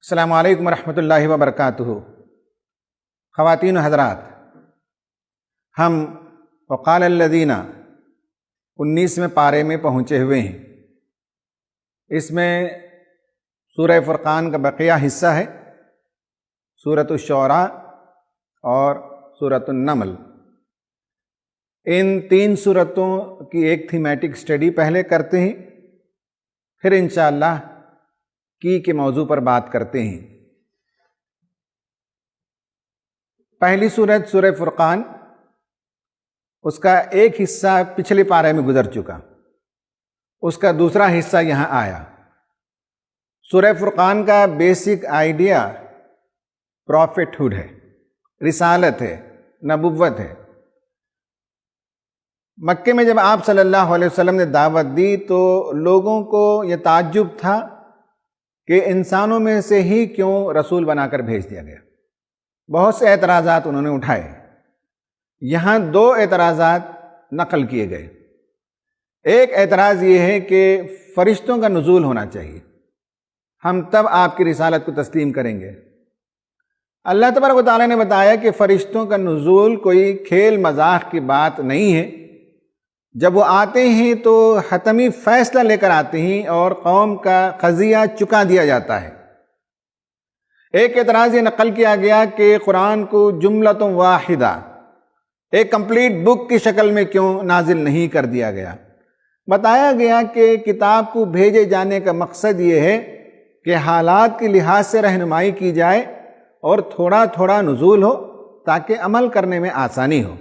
السلام علیکم ورحمۃ اللہ وبرکاتہ۔ خواتین و حضرات، ہم وقال الذین 19ویں پارے میں پہنچے ہوئے ہیں۔ اس میں سورہ فرقان کا بقیہ حصہ ہے، سورۃ الشعراء اور سورۃ النمل۔ ان تین سورتوں کی ایک تھیمیٹک سٹڈی پہلے کرتے ہیں، پھر انشاءاللہ کی کے موضوع پر بات کرتے ہیں۔ پہلی سورت سورہ فرقان، اس کا ایک حصہ پچھلے پارے میں گزر چکا، اس کا دوسرا حصہ یہاں آیا۔ سورہ فرقان کا بیسک آئیڈیا پروفٹ ہوڈ ہے، رسالت ہے، نبوت ہے۔ مکے میں جب آپ صلی اللہ علیہ وسلم نے دعوت دی تو لوگوں کو یہ تعجب تھا کہ انسانوں میں سے ہی کیوں رسول بنا کر بھیج دیا گیا۔ بہت سے اعتراضات انہوں نے اٹھائے۔ یہاں دو اعتراضات نقل کیے گئے۔ ایک اعتراض یہ ہے کہ فرشتوں کا نزول ہونا چاہیے، ہم تب آپ کی رسالت کو تسلیم کریں گے۔ اللہ تبارک و تعالیٰ نے بتایا کہ فرشتوں کا نزول کوئی کھیل مذاق کی بات نہیں ہے۔ جب وہ آتے ہیں تو حتمی فیصلہ لے کر آتے ہیں اور قوم کا قضیہ چکا دیا جاتا ہے۔ ایک اعتراض یہ نقل کیا گیا کہ قرآن کو جملۃ واحدہ، ایک کمپلیٹ بک کی شکل میں کیوں نازل نہیں کر دیا گیا۔ بتایا گیا کہ کتاب کو بھیجے جانے کا مقصد یہ ہے کہ حالات کے لحاظ سے رہنمائی کی جائے اور تھوڑا تھوڑا نزول ہو تاکہ عمل کرنے میں آسانی ہو۔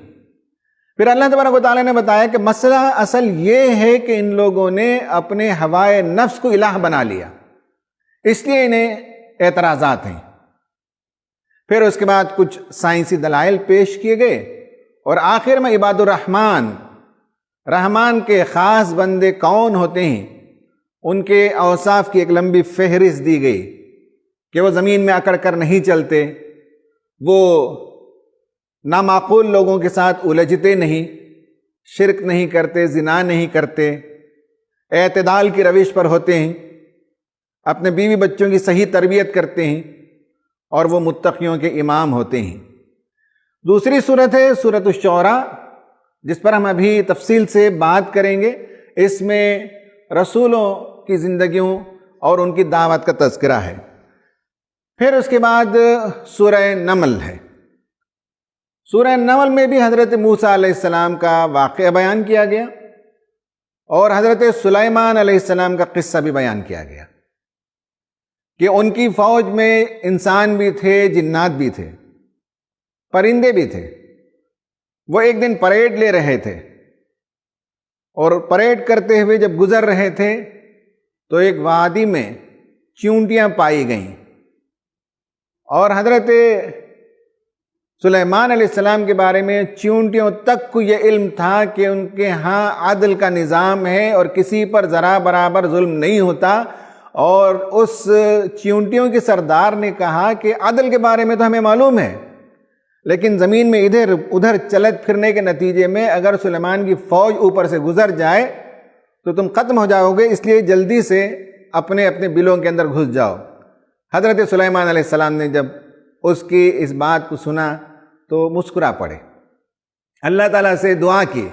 پھر اللہ تبارک و تعالیٰ نے بتایا کہ مسئلہ اصل یہ ہے کہ ان لوگوں نے اپنے ہوائے نفس کو الہ بنا لیا، اس لیے انہیں اعتراضات ہیں۔ پھر اس کے بعد کچھ سائنسی دلائل پیش کیے گئے اور آخر میں عباد الرحمن، رحمان کے خاص بندے کون ہوتے ہیں، ان کے اوصاف کی ایک لمبی فہرست دی گئی کہ وہ زمین میں اکڑ کر نہیں چلتے، وہ نامعقول لوگوں کے ساتھ الجھتے نہیں، شرک نہیں کرتے، زنا نہیں کرتے، اعتدال کی روش پر ہوتے ہیں، اپنے بیوی بچوں کی صحیح تربیت کرتے ہیں اور وہ متقیوں کے امام ہوتے ہیں۔ دوسری سورت ہے سورۃ الشعراء، جس پر ہم ابھی تفصیل سے بات کریں گے۔ اس میں رسولوں کی زندگیوں اور ان کی دعوت کا تذکرہ ہے۔ پھر اس کے بعد سورہ نمل ہے۔ سورہ نمل میں بھی حضرت موسیٰ علیہ السلام کا واقعہ بیان کیا گیا اور حضرت سلیمان علیہ السلام کا قصہ بھی بیان کیا گیا کہ ان کی فوج میں انسان بھی تھے، جنات بھی تھے، پرندے بھی تھے۔ وہ ایک دن پریڈ لے رہے تھے اور پریڈ کرتے ہوئے جب گزر رہے تھے تو ایک وادی میں چیونٹیاں پائی گئیں اور حضرت سلیمان علیہ السلام کے بارے میں چیونٹیوں تک کو یہ علم تھا کہ ان کے ہاں عدل کا نظام ہے اور کسی پر ذرا برابر ظلم نہیں ہوتا۔ اور اس چیونٹیوں کے سردار نے کہا کہ عدل کے بارے میں تو ہمیں معلوم ہے، لیکن زمین میں ادھر ادھر چلت پھرنے کے نتیجے میں اگر سلیمان کی فوج اوپر سے گزر جائے تو تم ختم ہو جاؤ گے، اس لیے جلدی سے اپنے اپنے بلوں کے اندر گھس جاؤ۔ حضرت سلیمان علیہ السلام نے جب اس کی اس بات کو سنا تو مسکرا پڑے، اللہ تعالیٰ سے دعا کی،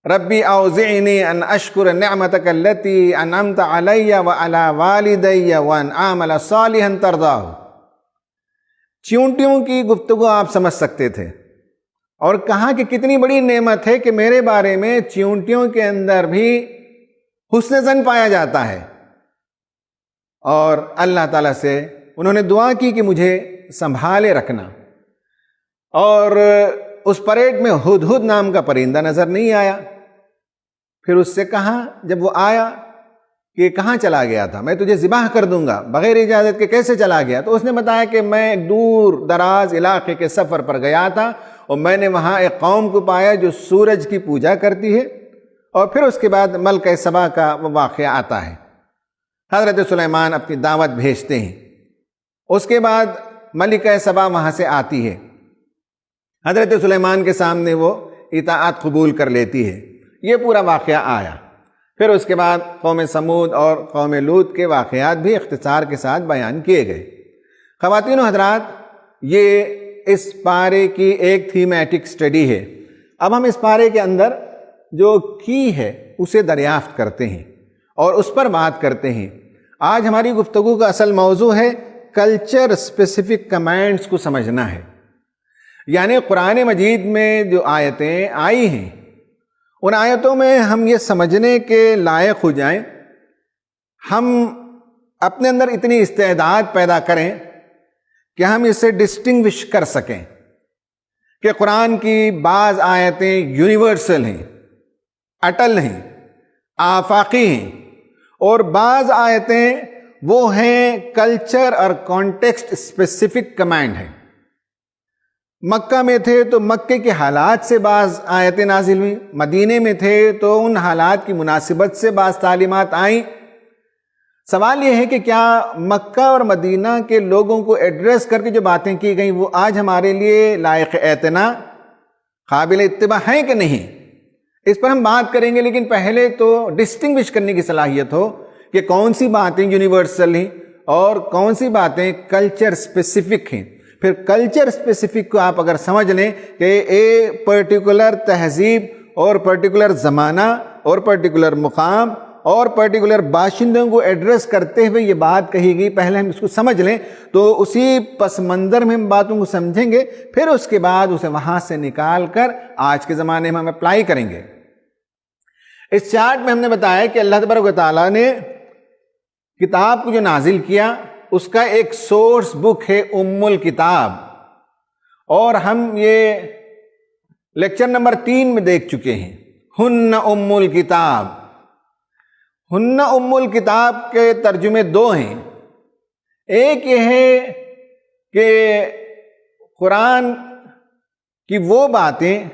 ربی اوزعنی ان اشکر نعمتک التی انعمت علی وعلی والدی وان اعمل صالحا ترضاہ۔ چیونٹیوں کی گفتگو آپ سمجھ سکتے تھے اور کہا کہ کتنی بڑی نعمت ہے کہ میرے بارے میں چیونٹیوں کے اندر بھی حسن ظن پایا جاتا ہے۔ اور اللہ تعالیٰ سے انہوں نے دعا کی کہ مجھے سنبھالے رکھنا۔ اور اس پریڈ میں ہدہد نام کا پرندہ نظر نہیں آیا۔ پھر اس سے کہا جب وہ آیا کہ کہاں چلا گیا تھا، میں تجھے ذبح کر دوں گا، بغیر اجازت کے کیسے چلا گیا؟ تو اس نے بتایا کہ میں ایک دور دراز علاقے کے سفر پر گیا تھا اور میں نے وہاں ایک قوم کو پایا جو سورج کی پوجا کرتی ہے۔ اور پھر اس کے بعد ملکہ سبا کا وہ واقعہ آتا ہے۔ حضرت سلیمان اپنی دعوت بھیجتے ہیں، اس کے بعد ملکہ سبا وہاں سے آتی ہے، حضرت سلیمان کے سامنے وہ اطاعت قبول کر لیتی ہے۔ یہ پورا واقعہ آیا۔ پھر اس کے بعد قوم سمود اور قوم لوط کے واقعات بھی اختصار کے ساتھ بیان کیے گئے۔ خواتین و حضرات، یہ اس پارے کی ایک تھیمیٹک سٹڈی ہے۔ اب ہم اس پارے کے اندر جو کی ہے اسے دریافت کرتے ہیں اور اس پر بات کرتے ہیں۔ آج ہماری گفتگو کا اصل موضوع ہے کلچر اسپیسیفک کمانڈز کو سمجھنا ہے، یعنی قرآن مجید میں جو آیتیں آئی ہیں ان آیتوں میں ہم یہ سمجھنے کے لائق ہو جائیں، ہم اپنے اندر اتنی استعداد پیدا کریں کہ ہم اسے ڈسٹنگوش کر سکیں کہ قرآن کی بعض آیتیں یونیورسل ہیں، اٹل ہیں، آفاقی ہیں، اور بعض آیتیں وہ ہیں کلچر اور کانٹیکسٹ اسپیسیفک کمانڈ ہیں۔ مکہ میں تھے تو مکے کے حالات سے بعض آیتیں نازل ہوئیں، مدینے میں تھے تو ان حالات کی مناسبت سے بعض تعلیمات آئیں۔ سوال یہ ہے کہ کیا مکہ اور مدینہ کے لوگوں کو ایڈریس کر کے جو باتیں کی گئیں وہ آج ہمارے لیے لائق اعتنا، قابل اتباع ہیں کہ نہیں؟ اس پر ہم بات کریں گے، لیکن پہلے تو ڈسٹنگوش کرنے کی صلاحیت ہو کہ کون سی باتیں یونیورسل ہیں اور کون سی باتیں کلچر اسپیسیفک ہیں۔ پھر کلچر اسپیسیفک کو آپ اگر سمجھ لیں کہ ایک پرٹیکولر تہذیب اور پرٹیکولر زمانہ اور پرٹیکولر مقام اور پرٹیکولر باشندوں کو ایڈریس کرتے ہوئے یہ بات کہی گئی، پہلے ہم اس کو سمجھ لیں تو اسی پس منظر میں ہم باتوں کو سمجھیں گے، پھر اس کے بعد اسے وہاں سے نکال کر آج کے زمانے میں ہم اپلائی کریں گے۔ اس چارٹ میں ہم نے بتایا کہ اللہ تبارک و تعالیٰ نے کتاب کو جو نازل کیا اس کا ایک سورس بک ہے ام الکتاب، اور ہم یہ لیکچر نمبر 3 میں دیکھ چکے ہیں، ہن ام الکتاب۔ ہن ام الکتاب کے ترجمے 2 ہیں۔ ایک یہ ہے کہ قرآن کی وہ باتیں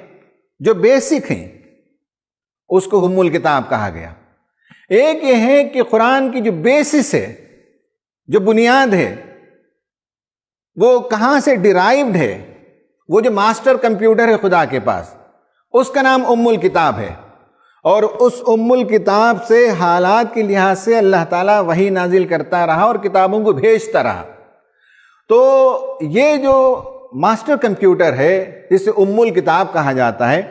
جو بیسک ہیں اس کو ام الکتاب کہا گیا۔ ایک یہ ہے کہ قرآن کی جو بیسس ہے، جو بنیاد ہے، وہ کہاں سے ڈیرائیوڈ ہے، وہ جو ماسٹر کمپیوٹر ہے خدا کے پاس، اس کا نام ام الکتاب ہے، اور اس ام الکتاب سے حالات کے لحاظ سے اللہ تعالیٰ وحی نازل کرتا رہا اور کتابوں کو بھیجتا رہا۔ تو یہ جو ماسٹر کمپیوٹر ہے جسے ام الکتاب کہا جاتا ہے،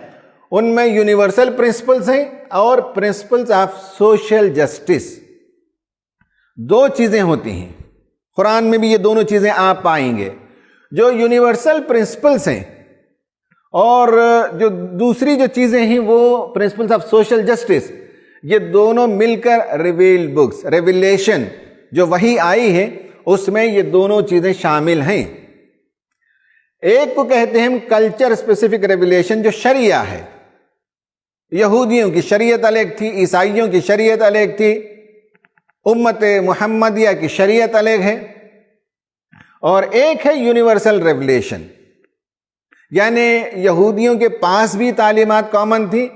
ان میں یونیورسل پرنسپلز ہیں اور پرنسپلز آف سوشل جسٹس، 2 چیزیں ہوتی ہیں۔ قرآن میں بھی یہ دونوں چیزیں آپ پائیں گے، جو یونیورسل پرنسپلز ہیں اور جو دوسری جو چیزیں ہیں وہ پرنسپلز آف سوشل جسٹس، یہ دونوں مل کر ریویلڈ بکس، ریویلیشن جو وحی آئی ہے اس میں یہ دونوں چیزیں شامل ہیں۔ ایک کو کہتے ہیں کلچر اسپیسیفک ریویلیشن جو شریعہ ہے، یہودیوں کی شریعت الگ تھی، عیسائیوں کی شریعت الگ تھی، امت محمدیہ کی شریعت الگ ہے، اور ایک ہے یونیورسل ریویلیشن، یعنی یہودیوں کے پاس بھی تعلیمات کامن تھی،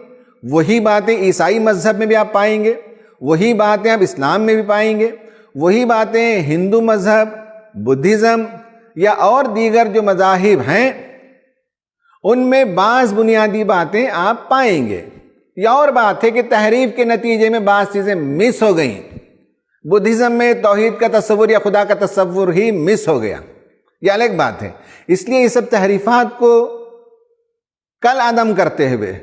وہی باتیں عیسائی مذہب میں بھی آپ پائیں گے، وہی باتیں آپ اسلام میں بھی پائیں گے، وہی باتیں ہندو مذہب، بدھزم یا اور دیگر جو مذاہب ہیں ان میں بعض بنیادی باتیں آپ پائیں گے۔ یا اور بات ہے کہ تحریف کے نتیجے میں بعض چیزیں مس ہو گئیں، بدھزم میں توحید کا تصور یا خدا کا تصور ہی مس ہو گیا، یہ الگ بات ہے۔ اس لیے یہ سب تحریفات کو کل عدم کرتے ہوئے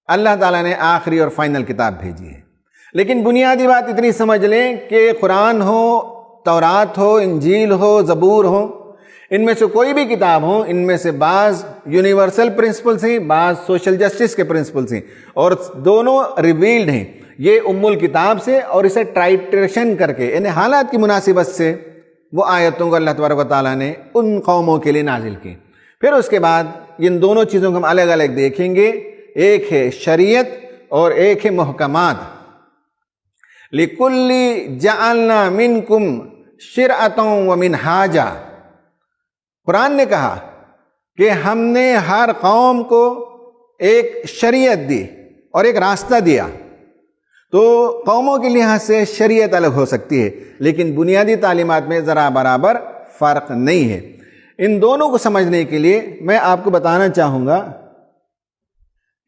اللہ تعالیٰ نے آخری اور فائنل کتاب بھیجی ہے۔ لیکن بنیادی بات اتنی سمجھ لیں کہ قرآن ہو، تورات ہو، انجیل ہو، زبور ہو، ان میں سے کوئی بھی کتاب ہو، ان میں سے بعض یونیورسل پرنسپلز ہیں، بعض سوشل جسٹس کے پرنسپلز ہیں، اور دونوں ریویلڈ ہیں یہ ام الکتاب سے، اور اسے ٹرائٹریشن کر کے یعنی حالات کی مناسبت سے وہ آیتوں کو اللہ تبارک و تعالیٰ نے ان قوموں کے لیے نازل کی۔ پھر اس کے بعد ان دونوں چیزوں کو ہم الگ الگ دیکھیں گے، ایک ہے شریعت اور ایک ہے محکمات۔ لِكُلِّ جَعَلْنَا مِنْكُمْ شِرْعَةً وَمِنْهَاجًا، قرآن نے کہا کہ ہم نے ہر قوم کو ایک شریعت دی اور ایک راستہ دیا۔ تو قوموں کے لحاظ سے شریعت الگ ہو سکتی ہے، لیکن بنیادی تعلیمات میں ذرا برابر فرق نہیں ہے۔ ان دونوں کو سمجھنے کے لیے میں آپ کو بتانا چاہوں گا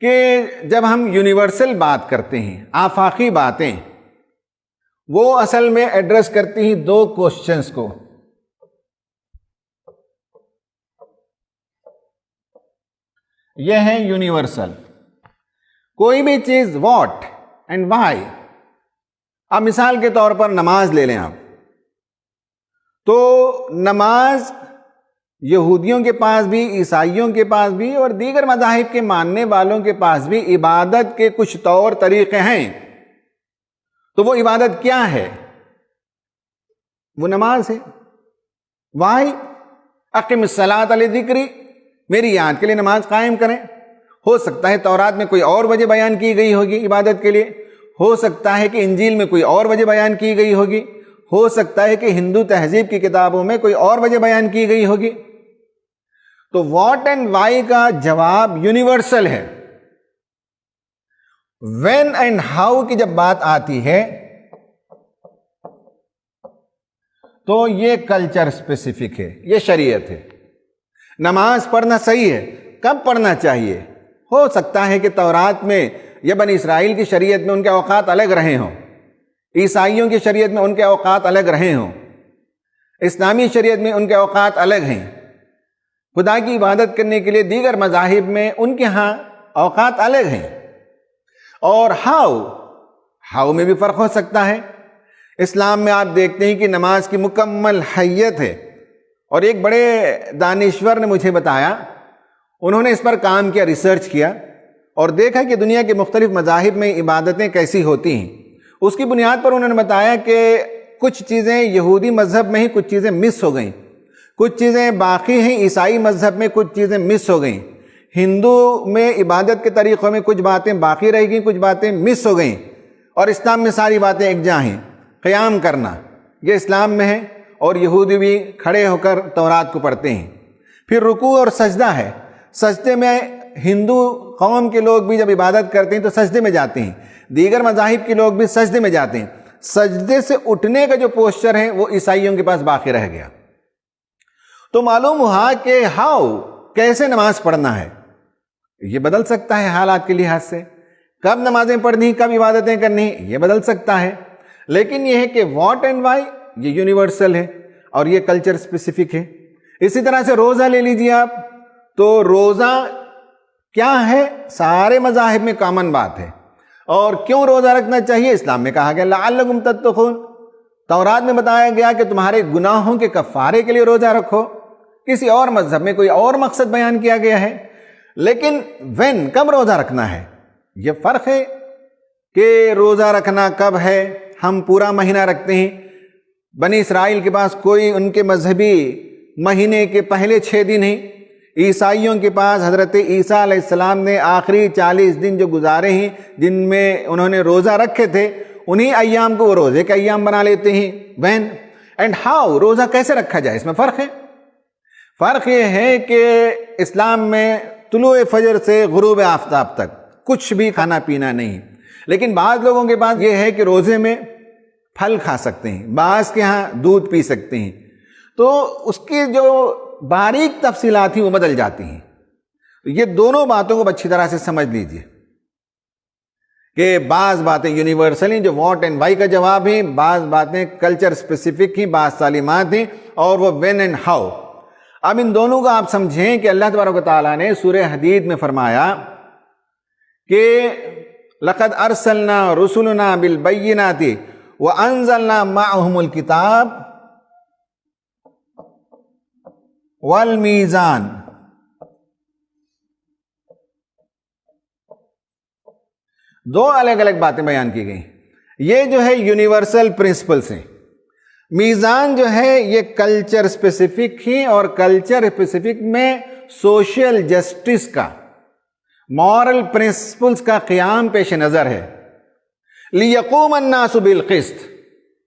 کہ جب ہم یونیورسل بات کرتے ہیں، آفاقی باتیں، وہ اصل میں ایڈریس کرتی ہیں دو کوشچنز کو. یہ ہے یونیورسل. کوئی بھی چیز واٹ اینڈ وائی. اب مثال کے طور پر نماز لے لیں آپ، تو نماز یہودیوں کے پاس بھی، عیسائیوں کے پاس بھی اور دیگر مذاہب کے ماننے والوں کے پاس بھی عبادت کے کچھ طور طریقے ہیں. تو وہ عبادت کیا ہے؟ وہ نماز ہے. وائی اقم الصلاۃ لذکری، میری یاد کے لیے نماز قائم کریں. ہو سکتا ہے تورات میں کوئی اور وجہ بیان کی گئی ہوگی عبادت کے لیے، ہو سکتا ہے کہ انجیل میں کوئی اور وجہ بیان کی گئی ہوگی، ہو سکتا ہے کہ ہندو تہذیب کی کتابوں میں کوئی اور وجہ بیان کی گئی ہوگی. تو واٹ اینڈ وائی کا جواب یونیورسل ہے. وین اینڈ ہاؤ کی جب بات آتی ہے تو یہ کلچر اسپیسیفک ہے، یہ شریعت ہے. نماز پڑھنا صحیح ہے، کب پڑھنا چاہیے؟ ہو سکتا ہے کہ تورات میں یا بنی اسرائیل کی شریعت میں ان کے اوقات الگ رہے ہوں، عیسائیوں کی شریعت میں ان کے اوقات الگ رہے ہوں، اسلامی شریعت میں ان کے اوقات الگ ہیں. خدا کی عبادت کرنے کے لیے دیگر مذاہب میں ان کے ہاں اوقات الگ ہیں. اور ہاؤ میں بھی فرق ہو سکتا ہے. اسلام میں آپ دیکھتے ہیں کہ نماز کی مکمل حیت ہے، اور ایک بڑے دانشور نے مجھے بتایا، انہوں نے اس پر کام کیا، ریسرچ کیا اور دیکھا کہ دنیا کے مختلف مذاہب میں عبادتیں کیسی ہوتی ہیں. اس کی بنیاد پر انہوں نے بتایا کہ کچھ چیزیں یہودی مذہب میں ہی کچھ چیزیں مس ہو گئیں، کچھ چیزیں باقی ہیں عیسائی مذہب میں، کچھ چیزیں مس ہو گئیں. ہندو میں عبادت کے طریقوں میں کچھ باتیں باقی رہ گئیں، کچھ باتیں مس ہو گئیں. اور اسلام میں ساری باتیں ایک جہاں ہیں. قیام کرنا یہ اسلام میں ہے، اور یہودی بھی کھڑے ہو کر تورات کو پڑھتے ہیں. پھر رکوع اور سجدہ ہے. سجدے میں ہندو قوم کے لوگ بھی جب عبادت کرتے ہیں تو سجدے میں جاتے ہیں، دیگر مذاہب کے لوگ بھی سجدے میں جاتے ہیں. سجدے سے اٹھنے کا جو پوسچر ہے وہ عیسائیوں کے پاس باقی رہ گیا. تو معلوم ہوا کہ کیسے نماز پڑھنا ہے یہ بدل سکتا ہے حالات کے لحاظ سے. کب نمازیں پڑھنی، کب عبادتیں کرنی، یہ بدل سکتا ہے. لیکن یہ ہے کہ واٹ اینڈ وائی یہ یونیورسل ہے اور یہ کلچر اسپیسیفک ہے. اسی طرح سے روزہ لے لیجیے آپ، تو روزہ کیا ہے؟ سارے مذاہب میں کامن بات ہے. اور کیوں روزہ رکھنا چاہیے؟ اسلام میں کہا گیا لعلکم تتقون. تورات میں بتایا گیا کہ تمہارے گناہوں کے کفارے کے لیے روزہ رکھو. کسی اور مذہب میں کوئی اور مقصد بیان کیا گیا ہے. لیکن کب روزہ رکھنا ہے یہ فرق ہے کہ روزہ رکھنا کب ہے. ہم پورا مہینہ رکھتے ہیں. بنی اسرائیل کے پاس کوئی ان کے مذہبی مہینے کے پہلے 6 دن ہیں. عیسائیوں کے پاس حضرت عیسیٰ علیہ السلام نے آخری 40 دن جو گزارے ہیں جن میں انہوں نے روزہ رکھے تھے، انہی ایام کو وہ روزے کے ایام بنا لیتے ہیں. وین اینڈ ہاؤ روزہ کیسے رکھا جائے، اس میں فرق ہے. فرق یہ ہے کہ اسلام میں طلوع فجر سے غروب آفتاب تک کچھ بھی کھانا پینا نہیں. لیکن بعض لوگوں کے پاس یہ ہے کہ روزے میں پھل کھا سکتے ہیں، بعض کے ہاں دودھ پی سکتے ہیں. تو اس کی جو باریک تفصیلات ہیں وہ بدل جاتی ہیں. یہ دونوں باتوں کو اچھی طرح سے سمجھ لیجئے کہ بعض باتیں یونیورسل ہیں جو واٹ اینڈ وائی کا جواب ہیں، بعض باتیں کلچر اسپیسیفک ہیں، بعض تعلیمات ہیں، اور وہ وین اینڈ ہاؤ. اب ان دونوں کو آپ سمجھیں کہ اللہ تبارک و تعالیٰ نے سورہ حدید میں فرمایا کہ لقد ارسلنا رسلنا بالبینات وانزلنا معهم الکتاب والمیزان. دو الگ الگ باتیں بیان کی گئی. یہ جو ہے یونیورسل پرنسپلز ہیں. میزان جو ہے یہ کلچر اسپیسیفک ہی، اور کلچر اسپیسیفک میں سوشل جسٹس کا، مورل پرنسپلز کا قیام پیش نظر ہے. لیقوم الناس بالقسط،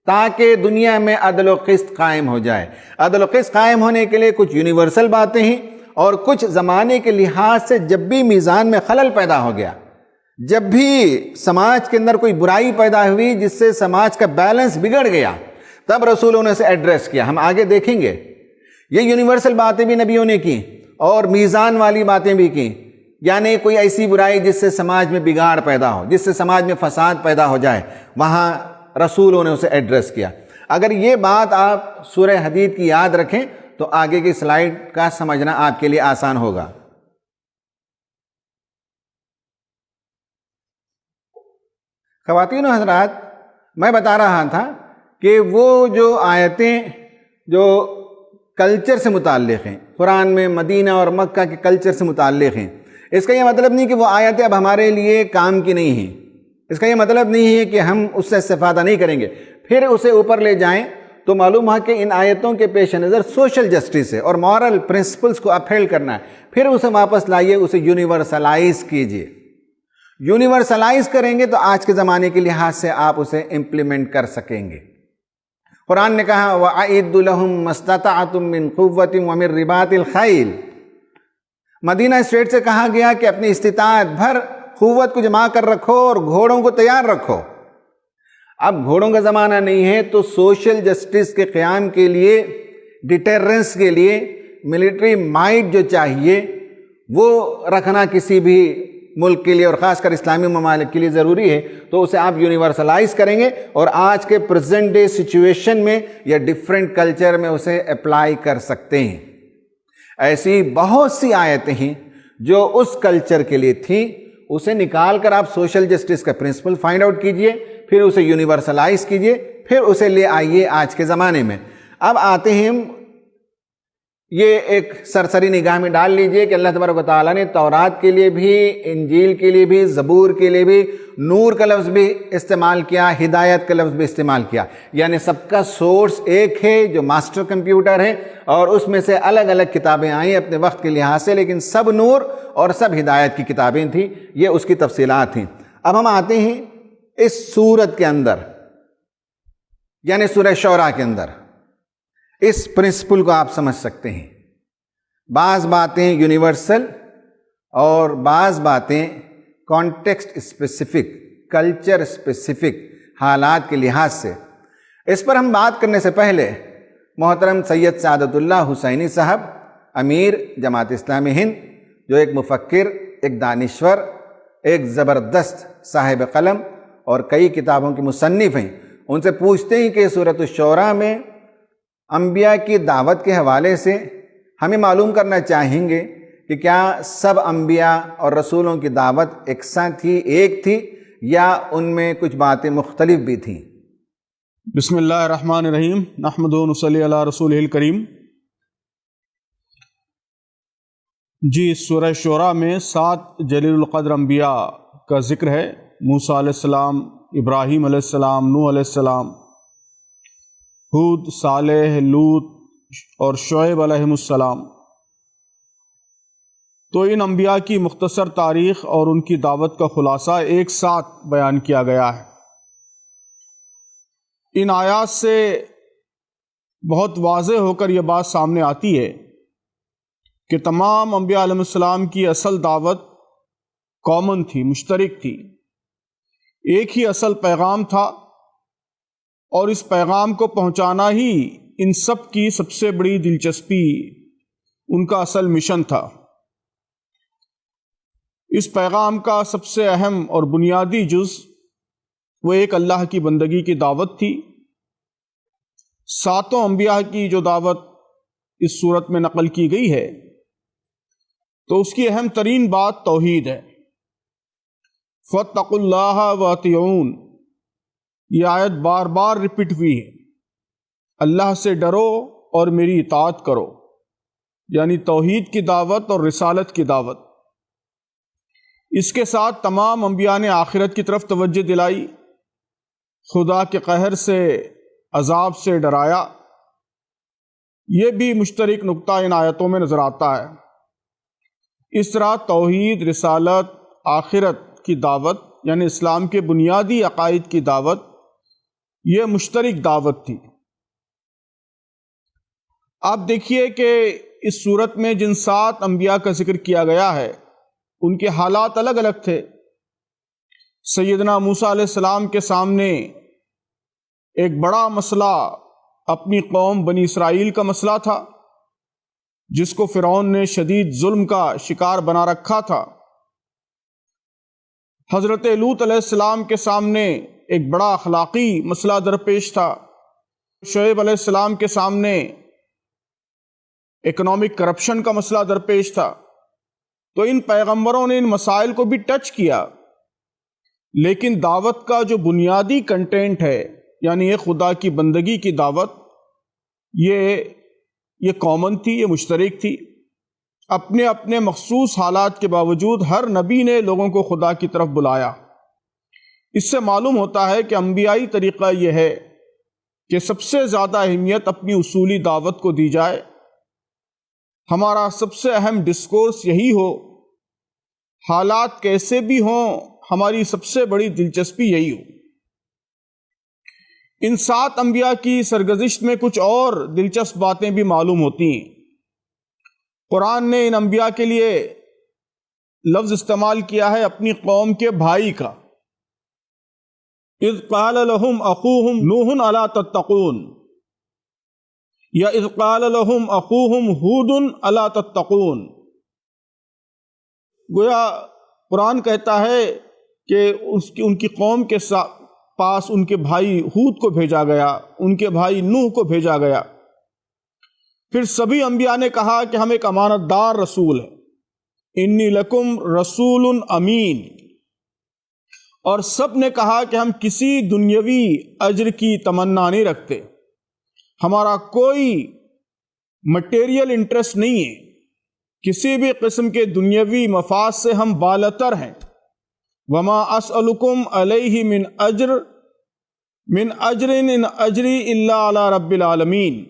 تاکہ دنیا میں عدل و قسط قائم ہو جائے. عدل و قسط قائم ہونے کے لیے کچھ یونیورسل باتیں ہیں، اور کچھ زمانے کے لحاظ سے جب بھی میزان میں خلل پیدا ہو گیا، جب بھی سماج کے اندر کوئی برائی پیدا ہوئی جس سے سماج کا بیلنس بگڑ گیا، تب رسولوں نے اسے ایڈریس کیا. ہم آگے دیکھیں گے. یہ یونیورسل باتیں بھی نبیوں نے کی اور میزان والی باتیں بھی کی. یعنی کوئی ایسی برائی جس سے سماج میں بگاڑ پیدا ہو، جس سے سماج میں فساد پیدا ہو جائے، وہاں رسولوں نے اسے ایڈریس کیا۔ اگر یہ بات آپ سورہ حدید کی یاد رکھیں تو آگے کی سلائیڈ کا سمجھنا آپ کے لیے آسان ہوگا۔ خواتین و حضرات، میں بتا رہا تھا کہ وہ جو آیتیں جو کلچر سے متعلق ہیں، قرآن میں مدینہ اور مکہ کے کلچر سے متعلق ہیں، اس کا یہ مطلب نہیں کہ وہ آیتیں اب ہمارے لیے کام کی نہیں ہیں، اس کا یہ مطلب نہیں ہے کہ ہم اس سے استفادہ نہیں کریں گے، پھر اسے اوپر لے جائیں تو معلوم ہے کہ ان آیتوں کے پیش نظر سوشل جسٹس ہے اور مورل پرنسپلز کو اپہیلڈ کرنا ہے، پھر اسے واپس لائیے، اسے یونیورسلائز کیجئے۔ یونیورسلائز کریں گے تو آج کے زمانے کے لحاظ سے آپ اسے امپلیمنٹ کر سکیں گے۔ قرآن نے کہا وَأَعِدُّ لَهُم مَّا اسْتَطَعْتُم مِّن قُوَّةٍ وَمِن رِّبَاطِ الْخَيْلِ، مدینہ اسٹیٹ سے کہا گیا کہ اپنی استطاعت بھر قوت کو جمع کر رکھو اور گھوڑوں کو تیار رکھو۔ اب گھوڑوں کا زمانہ نہیں ہے تو سوشل جسٹس کے قیام کے لیے، ڈیٹرنس کے لیے ملٹری مائٹ جو چاہیے وہ رکھنا کسی بھی ملک کے لیے اور خاص کر اسلامی ممالک کے لیے ضروری ہے، تو اسے آپ یونیورسلائز کریں گے اور آج کے پریزنٹ ڈے سچویشن میں یا ڈیفرنٹ کلچر میں اسے اپلائی کر سکتے ہیں۔ ایسی بہت سی آیتیں ہیں جو اس کلچر کے لیے تھیں، اسے نکال کر آپ سوشل جسٹس کا پرنسپل فائنڈ آؤٹ کیجئے، پھر اسے یونیورسلائز کیجئے، پھر اسے لے آئیے آج کے زمانے میں۔ اب آتے ہیں، یہ ایک سرسری نگاہ میں ڈال لیجئے کہ اللہ تبارک و تعالیٰ نے تورات کے لیے بھی، انجیل کے لیے بھی، زبور کے لیے بھی نور کا لفظ بھی استعمال کیا، ہدایت کا لفظ بھی استعمال کیا، یعنی سب کا سورس ایک ہے جو ماسٹر کمپیوٹر ہے، اور اس میں سے الگ الگ کتابیں آئیں اپنے وقت کے لحاظ سے، لیکن سب نور اور سب ہدایت کی کتابیں تھیں۔ یہ اس کی تفصیلات تھیں۔ اب ہم آتے ہیں اس سورت کے اندر، یعنی سورہ شعراء کے اندر اس پرنسپل کو آپ سمجھ سکتے ہیں۔ بعض باتیں یونیورسل اور بعض باتیں کانٹیکسٹ اسپیسیفک، کلچر اسپیسیفک، حالات کے لحاظ سے۔ اس پر ہم بات کرنے سے پہلے محترم سید سعادت اللہ حسینی صاحب، امیر جماعت اسلامی ہند، جو ایک مفکر، ایک دانشور، ایک زبردست صاحب قلم اور کئی کتابوں کے مصنف ہیں، ان سے پوچھتے ہیں کہ سورۃ الشعراء میں انبیاء کی دعوت کے حوالے سے ہمیں معلوم کرنا چاہیں گے کہ کیا سب انبیاء اور رسولوں کی دعوت یکساں تھی، ایک تھی، یا ان میں کچھ باتیں مختلف بھی تھیں؟ بسم اللہ الرحمن الرحیم، نحمدہ و نصلی علی رسولہ الکریم۔ جی، سورہ شعراء میں 7 جلیل القدر انبیاء کا ذکر ہے۔ موسیٰ علیہ السلام، ابراہیم علیہ السلام، نوح علیہ السلام، ہود، صالح، لوط اور شعیب علیہ السلام۔ تو ان انبیاء کی مختصر تاریخ اور ان کی دعوت کا خلاصہ ایک ساتھ بیان کیا گیا ہے۔ ان آیات سے بہت واضح ہو کر یہ بات سامنے آتی ہے کہ تمام انبیاء علیہ السلام کی اصل دعوت کامن تھی، مشترک تھی، ایک ہی اصل پیغام تھا، اور اس پیغام کو پہنچانا ہی ان سب کی سب سے بڑی دلچسپی، ان کا اصل مشن تھا۔ اس پیغام کا سب سے اہم اور بنیادی جز وہ ایک اللہ کی بندگی کی دعوت تھی۔ 7 انبیاء کی جو دعوت اس صورت میں نقل کی گئی ہے، تو اس کی اہم ترین بات توحید ہے۔ فَاتَّقُوا اللَّهَ وَأَطِیعُونِ، یہ آیت بار بار ریپیٹ ہوئی ہے، اللہ سے ڈرو اور میری اطاعت کرو، یعنی توحید کی دعوت اور رسالت کی دعوت۔ اس کے ساتھ تمام انبیاء نے آخرت کی طرف توجہ دلائی، خدا کے قہر سے، عذاب سے ڈرایا۔ یہ بھی مشترک نقطہ ان آیتوں میں نظر آتا ہے۔ اس طرح توحید، رسالت، آخرت کی دعوت، یعنی اسلام کے بنیادی عقائد کی دعوت، یہ مشترک دعوت تھی۔ آپ دیکھیے کہ اس صورت میں جن 7 انبیاء کا ذکر کیا گیا ہے، ان کے حالات الگ الگ تھے۔ سیدنا موسیٰ علیہ السلام کے سامنے ایک بڑا مسئلہ اپنی قوم بنی اسرائیل کا مسئلہ تھا، جس کو فرعون نے شدید ظلم کا شکار بنا رکھا تھا، حضرت لوط علیہ السلام کے سامنے ایک بڑا اخلاقی مسئلہ درپیش تھا، شعیب علیہ السلام کے سامنے اکنامک کرپشن کا مسئلہ درپیش تھا۔ تو ان پیغمبروں نے ان مسائل کو بھی ٹچ کیا، لیکن دعوت کا جو بنیادی کنٹینٹ ہے، یعنی یہ خدا کی بندگی کی دعوت، یہ کامن تھی، یہ مشترک تھی۔ اپنے اپنے مخصوص حالات کے باوجود ہر نبی نے لوگوں کو خدا کی طرف بلایا۔ اس سے معلوم ہوتا ہے کہ انبیائی طریقہ یہ ہے کہ سب سے زیادہ اہمیت اپنی اصولی دعوت کو دی جائے، ہمارا سب سے اہم ڈسکورس یہی ہو، حالات کیسے بھی ہوں ہماری سب سے بڑی دلچسپی یہی ہو۔ ان 7 انبیاء کی سرگزشت میں کچھ اور دلچسپ باتیں بھی معلوم ہوتی ہیں۔ قرآن نے ان انبیاء کے لیے لفظ استعمال کیا ہے اپنی قوم کے بھائی کا، اذ قال لهم اخوهم نوح الا تتقون، یا اذ قال لهم اخوهم ہود الا تتقون۔ گویا قرآن کہتا ہے کہ ان کی قوم کے پاس ان کے بھائی ہود کو بھیجا گیا، ان کے بھائی نوح کو بھیجا گیا۔ پھر سبھی انبیاء نے کہا کہ ہم ایک امانت دار رسول ہیں، انی لکم رسول امین، اور سب نے کہا کہ ہم کسی دنیاوی اجر کی تمنا نہیں رکھتے، ہمارا کوئی مٹیریل انٹرسٹ نہیں ہے، کسی بھی قسم کے دنیاوی مفاد سے ہم بالاتر ہیں۔ وما اسألکم علیہ من اجر ان اجری الا علی رب العالمین۔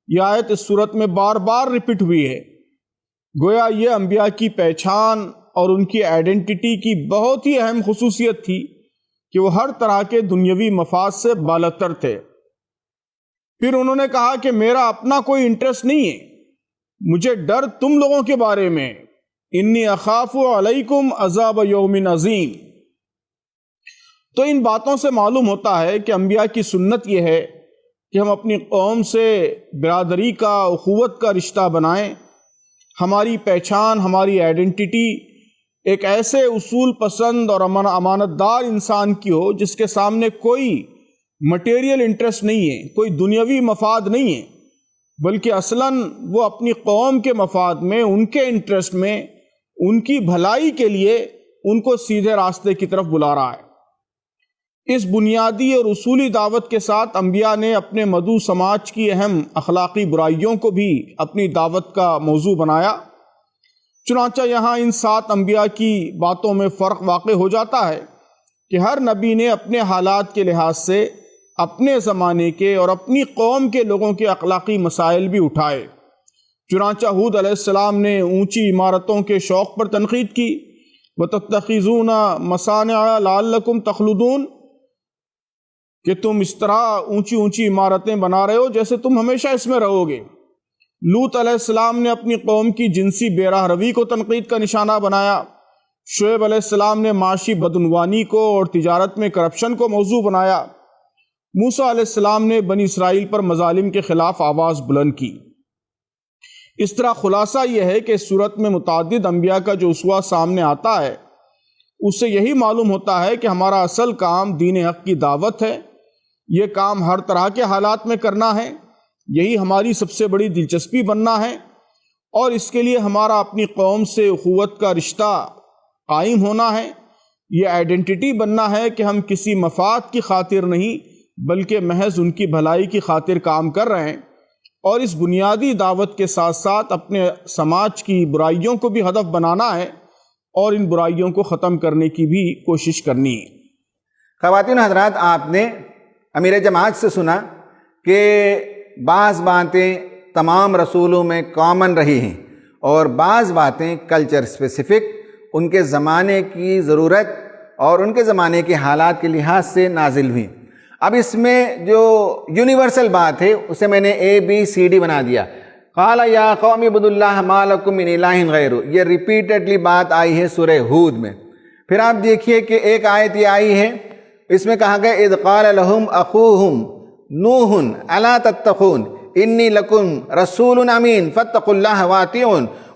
یہ آیت اس صورت میں بار بار ریپیٹ ہوئی ہے۔ گویا یہ انبیاء کی پہچان اور ان کی آئیڈینٹی کی بہت ہی اہم خصوصیت تھی کہ وہ ہر طرح کے دنیاوی مفاد سے بالاتر تھے۔ پھر انہوں نے کہا کہ میرا اپنا کوئی انٹرسٹ نہیں ہے، مجھے ڈر تم لوگوں کے بارے میں، انی اخاف علیکم عذاب یوم عظیم۔ تو ان باتوں سے معلوم ہوتا ہے کہ انبیاء کی سنت یہ ہے کہ ہم اپنی قوم سے برادری کا، اخوت کا رشتہ بنائیں۔ ہماری پہچان، ہماری آئیڈینٹی ایک ایسے اصول پسند اور امانت دار انسان کی ہو جس کے سامنے کوئی مٹیریل انٹرسٹ نہیں ہے، کوئی دنیاوی مفاد نہیں ہے، بلکہ اصلاً وہ اپنی قوم کے مفاد میں، ان کے انٹرسٹ میں، ان کی بھلائی کے لیے ان کو سیدھے راستے کی طرف بلا رہا ہے۔ اس بنیادی اور اصولی دعوت کے ساتھ انبیاء نے اپنے مدعو سماج کی اہم اخلاقی برائیوں کو بھی اپنی دعوت کا موضوع بنایا۔ چنانچہ یہاں ان 7 انبیاء کی باتوں میں فرق واقع ہو جاتا ہے کہ ہر نبی نے اپنے حالات کے لحاظ سے اپنے زمانے کے اور اپنی قوم کے لوگوں کے اخلاقی مسائل بھی اٹھائے۔ چنانچہ ہود علیہ السلام نے اونچی عمارتوں کے شوق پر تنقید کی، وَتَتَّخِذُونَ مَصَانِعَ لَعَلَّكُمْ تَخْلُدُونَ، کہ تم اس طرح اونچی اونچی عمارتیں بنا رہے ہو جیسے تم ہمیشہ اس میں رہو گے۔ لوط علیہ السلام نے اپنی قوم کی جنسی بے راہ روی کو تنقید کا نشانہ بنایا۔ شعیب علیہ السلام نے معاشی بدعنوانی کو اور تجارت میں کرپشن کو موضوع بنایا۔ موسیٰ علیہ السلام نے بنی اسرائیل پر مظالم کے خلاف آواز بلند کی۔ اس طرح خلاصہ یہ ہے کہ اس صورت میں متعدد انبیاء کا جو اسوہ سامنے آتا ہے، اس سے یہی معلوم ہوتا ہے کہ ہمارا اصل کام دین حق کی دعوت ہے۔ یہ کام ہر طرح کے حالات میں کرنا ہے، یہی ہماری سب سے بڑی دلچسپی بننا ہے، اور اس کے لیے ہمارا اپنی قوم سے اخوت کا رشتہ قائم ہونا ہے۔ یہ آئیڈینٹی بننا ہے کہ ہم کسی مفاد کی خاطر نہیں بلکہ محض ان کی بھلائی کی خاطر کام کر رہے ہیں، اور اس بنیادی دعوت کے ساتھ ساتھ اپنے سماج کی برائیوں کو بھی ہدف بنانا ہے اور ان برائیوں کو ختم کرنے کی بھی کوشش کرنی ہے۔ خواتین حضرات، آپ نے امیر جماعت سے سنا کہ بعض باتیں تمام رسولوں میں کامن رہی ہیں اور بعض باتیں کلچر اسپیسیفک، ان کے زمانے کی ضرورت اور ان کے زمانے کے حالات کے لحاظ سے نازل ہوئیں۔ اب اس میں جو یونیورسل بات ہے اسے میں نے ABCD بنا دیا۔ قال یا قوم اعبدوا اللہ ما لکم من الہ غیرہ، یہ ریپیٹڈلی بات آئی ہے سورہ ہود میں۔ پھر آپ دیکھیے کہ ایک آیت یہ آئی ہے، اس میں کہا گیا اذ قال لهم اخوهم نوح الا تتقون انی لکم رسول امین فاتقوا اللہ واطیعون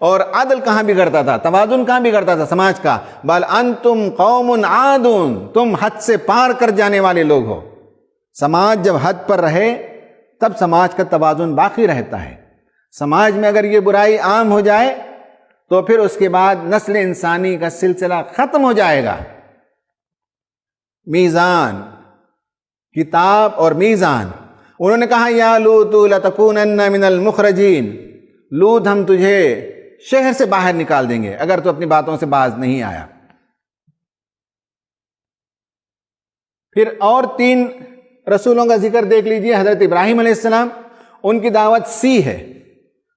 اور عدل کہاں بگڑتا تھا، توازن کہاں بگڑتا تھا سماج کا؟ بل انتم قوم عادون، تم حد سے پار کر جانے والے لوگ ہو۔ سماج جب حد پر رہے تب سماج کا توازن باقی رہتا ہے۔ سماج میں اگر یہ برائی عام ہو جائے تو پھر اس کے بعد نسل انسانی کا سلسلہ ختم ہو جائے گا۔ میزان، کتاب اور میزان، انہوں نے کہا یا لوط لتکونن من المخرجین، لوط ہم تجھے شہر سے باہر نکال دیں گے اگر تو اپنی باتوں سے باز نہیں آیا۔ پھر اور 3 رسولوں کا ذکر دیکھ لیجئے۔ حضرت ابراہیم علیہ السلام، ان کی دعوت سی ہے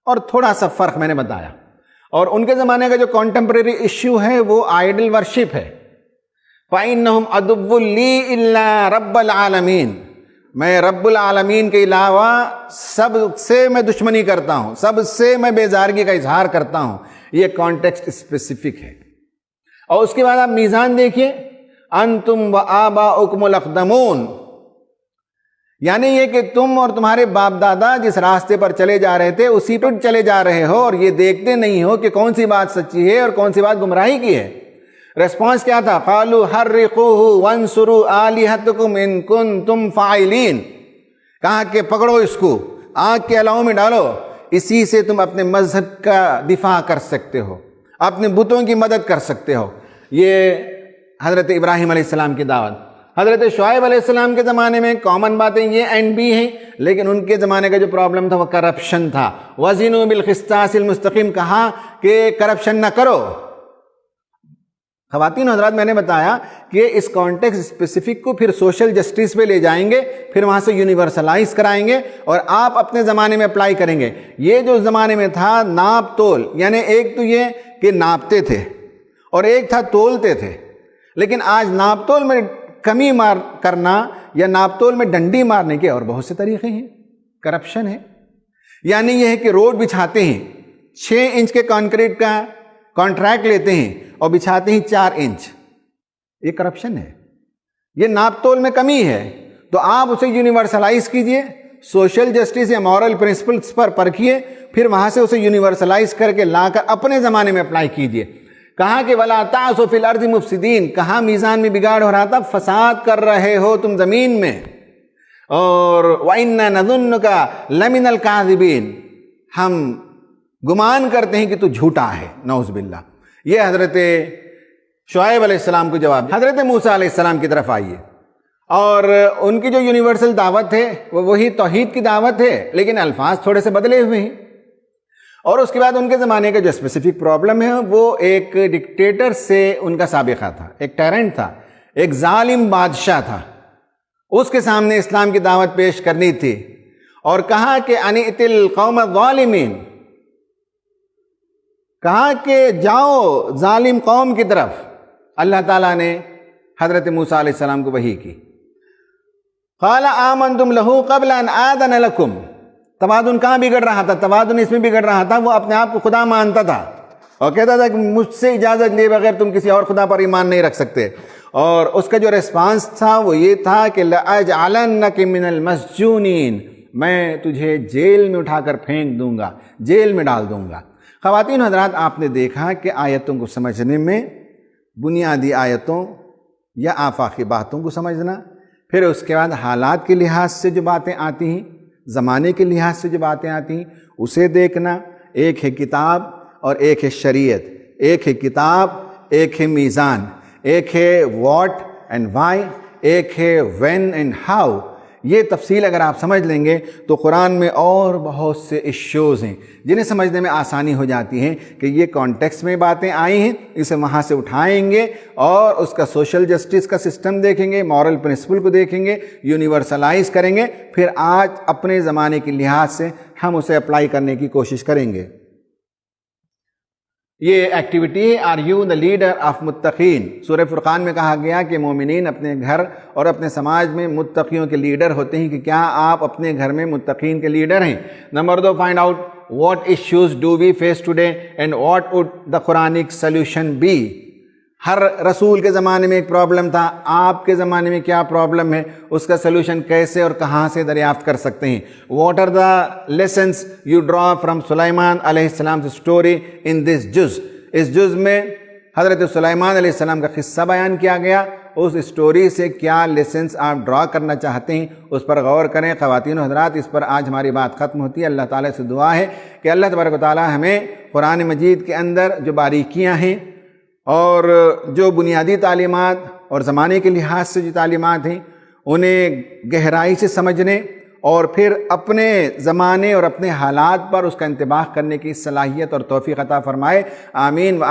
اور تھوڑا سا فرق میں نے بتایا، اور ان کے زمانے کا جو کانٹمپریری ایشو ہے وہ آئیڈل ورشپ ہے۔ فَإِنَّهُمْ عَدُوٌّ لِّي إِلَّا رَبَّ الْعَالَمِينَ، میں رب العالمین کے علاوہ سب سے میں دشمنی کرتا ہوں، سب سے میں بیزارگی کا اظہار کرتا ہوں۔ یہ کانٹیکسٹ اسپیسیفک ہے۔ اور اس کے بعد آپ میزان دیکھیے، انتم وآباؤکم الاقدمون، یعنی یہ کہ تم اور تمہارے باپ دادا جس راستے پر چلے جا رہے تھے اسی پر چلے جا رہے ہو، اور یہ دیکھتے نہیں ہو کہ کون سی بات سچی ہے اور کون سی بات گمراہی کی ہے۔ ریسپانس کیا تھا؟ قالوا حرقوہ وانصروا آلہتکم ان کنتم فاعلین، کہا کہ پکڑو اس کو، آگ کے الاؤں میں ڈالو، اسی سے تم اپنے مذہب کا دفاع کر سکتے ہو، اپنے بتوں کی مدد کر سکتے ہو۔ یہ حضرت ابراہیم علیہ السلام کی دعوت۔ حضرت شعیب علیہ السلام کے زمانے میں کامن باتیں یہ اینڈ بھی ہیں، لیکن ان کے زمانے کا جو پرابلم تھا وہ کرپشن تھا۔ وزنوا بالقسطاس المستقیم، کہا کہ کرپشن نہ کرو۔ خواتین و حضرات، میں نے بتایا کہ اس کانٹیکسٹ اسپیسیفک کو پھر سوشل جسٹس پہ لے جائیں گے، پھر وہاں سے یونیورسلائز کرائیں گے اور آپ اپنے زمانے میں اپلائی کریں گے۔ یہ جو زمانے میں تھا ناپ تول، یعنی ایک تو یہ کہ ناپتے تھے اور ایک تھا تولتے تھے، لیکن آج ناپ تول میں کمی مار کرنا یا ناپ تول میں ڈنڈی مارنے کے اور بہت سے طریقے ہیں۔ کرپشن ہے، یعنی یہ ہے کہ روڈ بچھاتے ہیں 6 انچ کے کانکریٹ کا کانٹریکٹ لیتے ہیں اور بچھاتے ہیں 4 انچ، یہ کرپشن ہے، یہ ناپ تول میں کمی ہے۔ تو آپ اسے یونیورسلائز کیجئے، سوشل جسٹس یا مورل پرنسپلز پر پرکھیے، پھر وہاں سے اسے یونیورسلائز کر کے لا کر اپنے زمانے میں اپلائی کیجئے۔ کہا کہ وَلَا تَعْثُوا فِي الْأَرْضِ مُفْسِدِينَ، کہاں میزان میں بگاڑ ہو رہا تھا، فساد کر رہے ہو تم زمین میں۔ اور وَإِنَّا نَظُنُّكَ لَمِنَ الْكَاذِبِينَ، ہم گمان کرتے ہیں کہ تو جھوٹا ہے، نعوذ باللہ۔ یہ حضرت شعیب علیہ السلام کو جواب۔ حضرت موسیٰ علیہ السلام کی طرف آئیے، اور ان کی جو یونیورسل دعوت ہے وہ وہی توحید کی دعوت ہے، لیکن الفاظ تھوڑے سے بدلے ہوئے ہیں۔ اور اس کے بعد ان کے زمانے کا جو اسپیسیفک پرابلم ہے وہ ایک ڈکٹیٹر سے ان کا سابقہ تھا، ایک ٹیرنٹ تھا، ایک ظالم بادشاہ تھا، اس کے سامنے اسلام کی دعوت پیش کرنی تھی، اور کہا کہ انِئْتِ الْقَوْمَ الظَّالِمِينَ، کہا کہ جاؤ ظالم قوم کی طرف۔ اللہ تعالیٰ نے حضرت موسیٰ علیہ السلام کو وحی کی، قَالَ آمَنْتُمْ لَهُ قَبْلَ أَنْ آذَنَ لَكُمْ۔ توازن کہاں بگڑ رہا تھا؟ توازن اس میں بگڑ رہا تھا، وہ اپنے آپ کو خدا مانتا تھا اور کہتا تھا کہ مجھ سے اجازت لیے بغیر تم کسی اور خدا پر ایمان نہیں رکھ سکتے۔ اور اس کا جو ریسپانس تھا وہ یہ تھا کہ لَأَجْعَلَنَّكَ مِنَ الْمَسْجُونِينَ، میں تجھے جیل میں اٹھا کر پھینک دوں گا، جیل میں ڈال دوں گا۔ خواتین حضرات، آپ نے دیکھا کہ آیتوں کو سمجھنے میں بنیادی آیتوں یا آفاقی باتوں کو سمجھنا، پھر اس کے بعد حالات کے لحاظ سے جو باتیں آتی ہیں، زمانے کے لحاظ سے جو باتیں آتی ہیں اسے دیکھنا۔ ایک ہے کتاب اور ایک ہے شریعت، ایک ہے کتاب، ایک ہے میزان، ایک ہے واٹ اینڈ وائی، ایک ہے وین اینڈ ہاؤ۔ یہ تفصیل اگر آپ سمجھ لیں گے تو قرآن میں اور بہت سے ایشوز ہیں جنہیں سمجھنے میں آسانی ہو جاتی ہے کہ یہ کانٹیکسٹ میں باتیں آئی ہیں، اسے وہاں سے اٹھائیں گے اور اس کا سوشل جسٹس کا سسٹم دیکھیں گے، مورل پرنسپل کو دیکھیں گے، یونیورسلائز کریں گے، پھر آج اپنے زمانے کے لحاظ سے ہم اسے اپلائی کرنے کی کوشش کریں گے۔ یہ activity are you the leader of متقین، سورہ فرقان میں کہا گیا کہ مومنین اپنے گھر اور اپنے سماج میں متقیوں کے لیڈر ہوتے ہیں، کہ کیا آپ اپنے گھر میں متقین کے لیڈر ہیں؟ Number 2، find out what issues do we face today and what would the Quranic solution be. ہر رسول کے زمانے میں ایک پرابلم تھا، آپ کے زمانے میں کیا پرابلم ہے، اس کا سلوشن کیسے اور کہاں سے دریافت کر سکتے ہیں. What are the lessons you draw from Sulaiman علیہ السلام اسٹوری ان دس جز. اس جز میں حضرت سلیمان علیہ السلام کا قصہ بیان کیا گیا. اس اسٹوری سے کیا لیسنس آپ ڈرا کرنا چاہتے ہیں اس پر غور کریں. خواتین و حضرات، اس پر آج ہماری بات ختم ہوتی ہے. اللہ تعالیٰ سے دعا ہے کہ اللہ تبارک و تعالیٰ ہمیں قرآن مجید کے اندر جو باریکیاں ہیں اور جو بنیادی تعلیمات اور زمانے کے لحاظ سے جو تعلیمات ہیں انہیں گہرائی سے سمجھنے اور پھر اپنے زمانے اور اپنے حالات پر اس کا انتباہ کرنے کی صلاحیت اور توفیق عطا فرمائے. آمین.